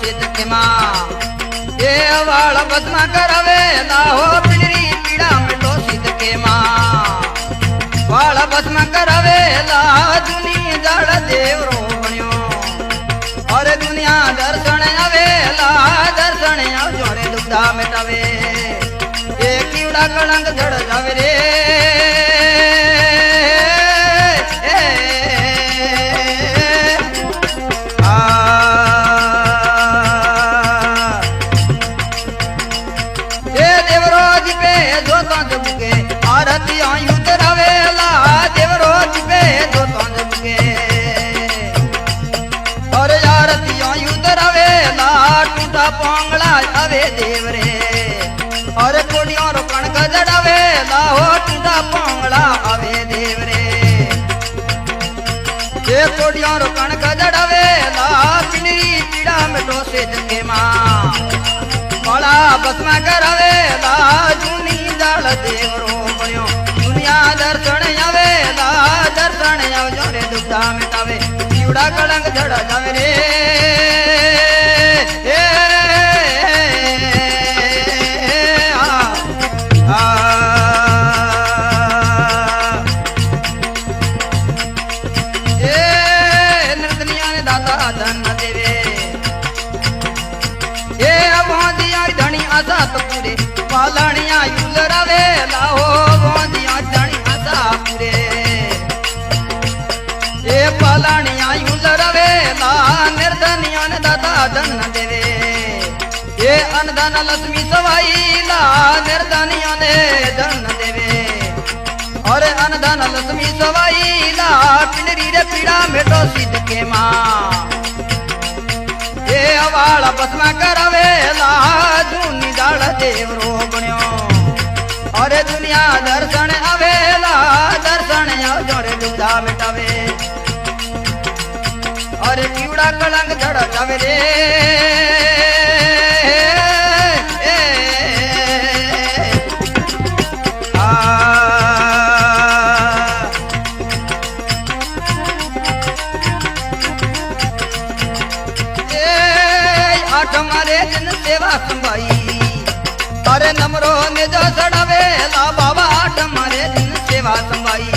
सिद्ध के माँ ये वाला बदमा करावे लाहो पिंडरी पीड़ा मिटो सिद्ध के माँ वाला बदमा करावे ला दुनी जड़ देवरो बन्यो और दुनिया दर्शन आवे ला दर्शन आव जोरे दुखदा मिटावे ये कीड़ा कलंक जड़ जावे रे पोंगला आवे देव रे और कोडियों रो कणक जड़ावे लाहो टूटा पोंगला आवे देव रे ये कोडियों रो कणक जड़ावे ला पिंडरी पीड़ा मिटो से जगे माँ बड़ा बसमा करावे ला जूनी जाल देव रो बन्यो दुनिया दर्शन आवे ला दर्शन आव जोरे दुखदा मिटावे पीड़ा कलंक जड़ा जावे रे पालनिया यूलरावे लाहो बोंदिया धनी आसा पूरे ये पालनिया यूलरावे ला निर्धनिया ने दाता धन देवे ये अनधन लक्ष्मी सवाई ला निर्धनिया ने धन देवे और अनधन लक्ष्मी सवाई ला पिंडरी रे पीड़ा मिटो सिद्ध के माँ ये वाला बसमा करावे ला जूनी जाल देवरो बन्यो और दुनिया दर्शन आवेला दर्शन आव जोरे दुखदा मिटावे और कीड़ा कलंक जड़ जावे रे हमारे दिन सेवा संभाई अरे नमरो ने जो सड़ावे ला बाबा हमारे दिन सेवा संभाई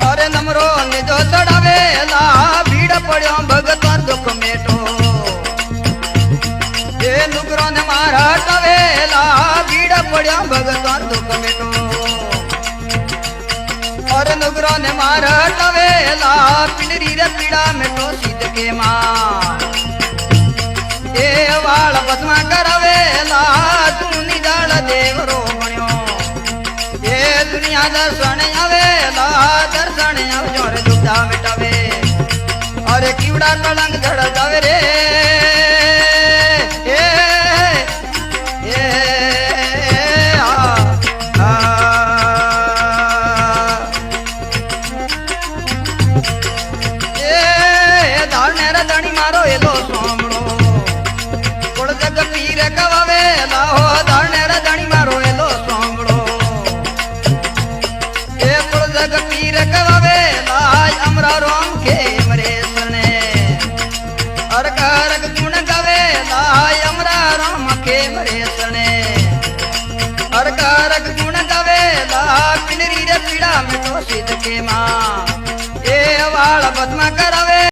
अरे नमरो ने जो सड़ावे ला भीड़ पड़ो भगत दुख मेटो ये नुकरो ने मारा हटावे ला भीड़ पड़ो भगत दुख मेटो और नुकरो ने मारा हटावे ला पिंडरी रे पीड़ा मेटो सिद्ध के माँ ये वाला बसमा करावे ला दुनी जाल देवरो बन्यो ये दुनिया दर्शन आवे ला दर्शन आव जोरे दुखदा मिटावे और कीड़ा कलंक जड़ जावे रे धनी मारो एलो सोमड़ो पीर कवावे लाहो धने रजनी मारो एलो सोमड़ो ए पुर जग पीर कवावे लाय अमरा रोम के मरे सने हर कारक गुण गावे लाय अमरा रोम के मरे सने हर कारक गुण गावे ला पिंडरी रे पीड़ा मिटो सिद्ध